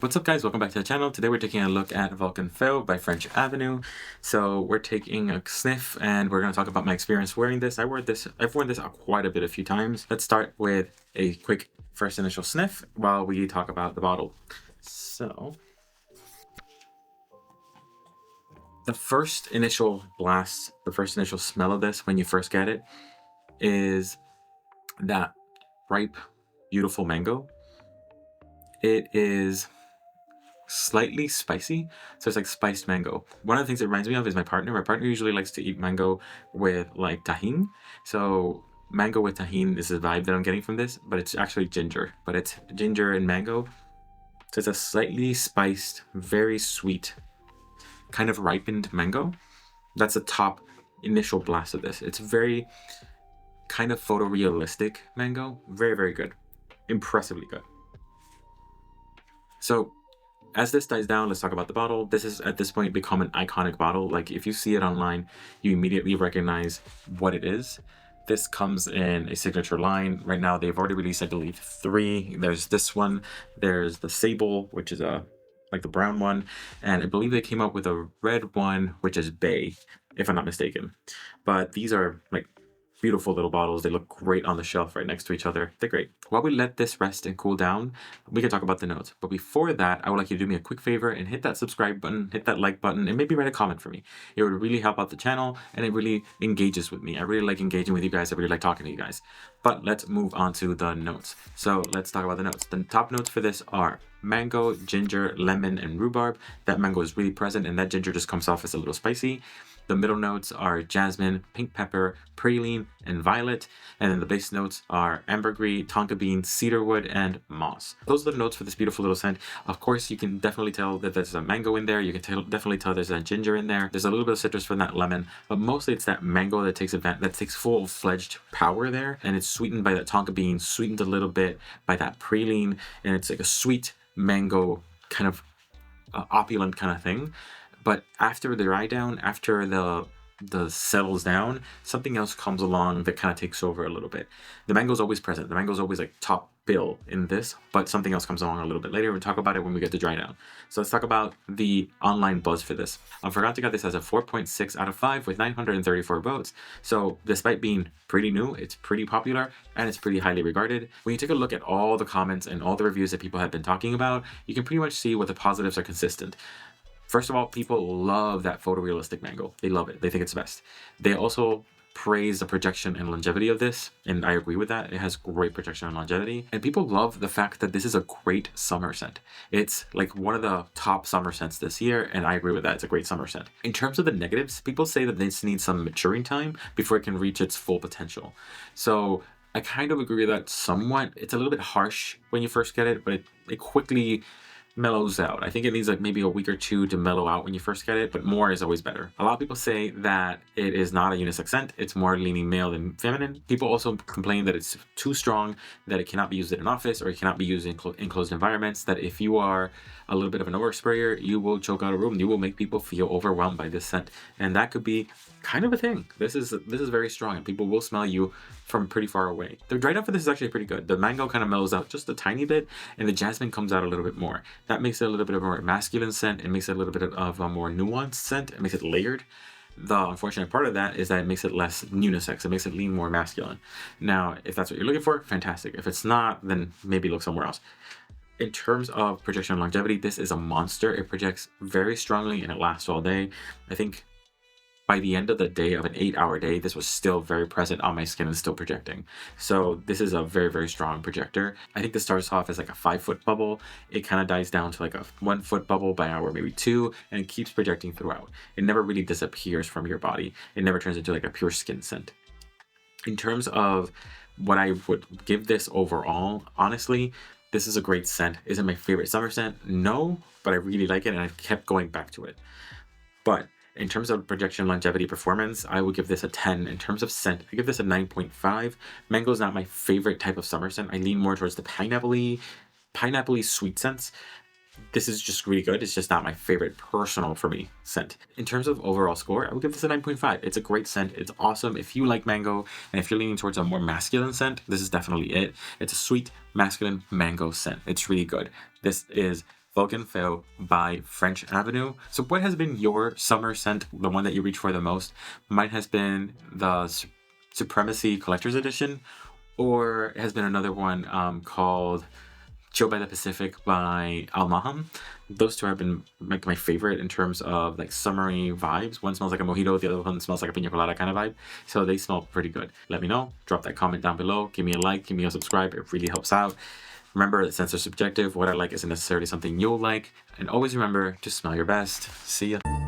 What's up guys, welcome back to the channel. Today we're taking a look at Vulcan Feu by French Avenue. So we're taking a sniff and we're going to talk about my experience wearing this. I've worn this quite a few times. Let's start with a quick first initial sniff while we talk about the bottle. So the first initial blast, the first initial smell of this when you first get it is that ripe, beautiful mango. It is slightly spicy, so it's like spiced mango. One of the things it reminds me of is my partner. My partner usually likes to eat mango with like tahini. So mango with tahini is the vibe that I'm getting from this, but it's actually ginger. But it's ginger and mango. So it's a slightly spiced, very sweet, kind of ripened mango. That's the top initial blast of this. It's very kind of photorealistic mango. Very, very good. Impressively good. So as this dies down, let's talk about the bottle. This is at this point become an iconic bottle. Like if you see it online, you immediately recognize what it is. This comes in a signature line. Right now they've already released, I believe, 3. There's this one, there's the sable, which is like the brown one, and I believe they came up with a red one, which is bay, if I'm not mistaken. But these are like beautiful little bottles. They look great on the shelf right next to each other. They're great. While we let this rest and cool down, we can talk about the notes. But before that, I would like you to do me a quick favor and hit that subscribe button, hit that like button, and maybe write a comment for me. It would really help out the channel, and it really engages with me. I really like engaging with you guys. I really like talking to you guys. But let's move on to the notes. So let's talk about the notes. The top notes for this are mango, ginger, lemon, and rhubarb. That mango is really present, and that ginger just comes off as a little spicy. The middle notes are jasmine, pink pepper, praline, and violet. And then the base notes are ambergris, tonka bean, cedarwood, and moss. Those are the notes for this beautiful little scent. Of course, you can definitely tell that there's a mango in there. You can definitely tell there's that ginger in there. There's a little bit of citrus from that lemon, but mostly it's that mango that takes full-fledged power there. And it's sweetened by that tonka bean, sweetened a little bit by that praline. And it's like a sweet mango kind of opulent kind of thing. But after the dry down, after the settles down, something else comes along that kind of takes over a little bit. The mango's always present. The mango's always like top bill in this, but something else comes along a little bit later. We'll talk about it when we get to dry down. So let's talk about the online buzz for this. Unforgotten got this as a 4.6 out of 5 with 934 votes. So despite being pretty new, it's pretty popular and it's pretty highly regarded. When you take a look at all the comments and all the reviews that people have been talking about, you can pretty much see what the positives are consistent. First of all, people love that photorealistic mango. They love it. They think it's the best. They also praise the projection and longevity of this, and I agree with that. It has great projection and longevity. And people love the fact that this is a great summer scent. It's like one of the top summer scents this year, and I agree with that. It's a great summer scent. In terms of the negatives, people say that this needs some maturing time before it can reach its full potential. So I kind of agree with that somewhat. It's a little bit harsh when you first get it, but it quickly mellows out. I think it needs like maybe a week or 2 to mellow out when you first get it, but more is always better. A lot of people say that it is not a unisex scent. It's more leaning male than feminine. People also complain that it's too strong, that it cannot be used in an office or it cannot be used in enclosed environments, that if you are a little bit of an oversprayer, you will choke out a room. You will make people feel overwhelmed by this scent. And that could be kind of a thing. This is very strong and people will smell you from pretty far away. The dry down for this is actually pretty good. The mango kind of mellows out just a tiny bit and the jasmine comes out a little bit more. That makes it a little bit of a more masculine scent. It makes it a little bit of a more nuanced scent. It makes it layered. The unfortunate part of that is that it makes it less unisex. It makes it lean more masculine. Now, if that's what you're looking for, fantastic. If it's not, then maybe look somewhere else. In terms of projection and longevity, this is a monster. It projects very strongly and it lasts all day. I think by the end of the day, of an 8-hour day, this was still very present on my skin and still projecting. So this is a very, very strong projector. I think this starts off as like a 5-foot bubble. It kind of dies down to like a 1-foot bubble by hour, maybe 2, and it keeps projecting throughout. It never really disappears from your body. It never turns into like a pure skin scent. In terms of what I would give this overall, honestly, this is a great scent. Is it my favorite summer scent? No, but I really like it and I've kept going back to it. But in terms of projection, longevity, performance, I would give this a 10. In terms of scent, I give this a 9.5. Mango is not my favorite type of summer scent. I lean more towards the pineapple-y sweet scents. This is just really good. It's just not my favorite personal for me scent. In terms of overall score, I would give this a 9.5. It's a great scent. It's awesome. If you like mango and if you're leaning towards a more masculine scent, this is definitely it. It's a sweet, masculine mango scent. It's really good. This is Vulcan Feu by French Avenue. So what has been your summer scent, the one that you reach for the most? Mine has been the Supremacy Collector's Edition, or it has been another one called Chill by the Pacific by Almaham. Those two have been like my favorite in terms of like summery vibes. One smells like a mojito, the other one smells like a pina colada kind of vibe. So they smell pretty good. Let me know. Drop that comment down below. Give me a like. Give me a subscribe. It really helps out. Remember that scents are subjective. What I like isn't necessarily something you'll like. And always remember to smell your best. See ya.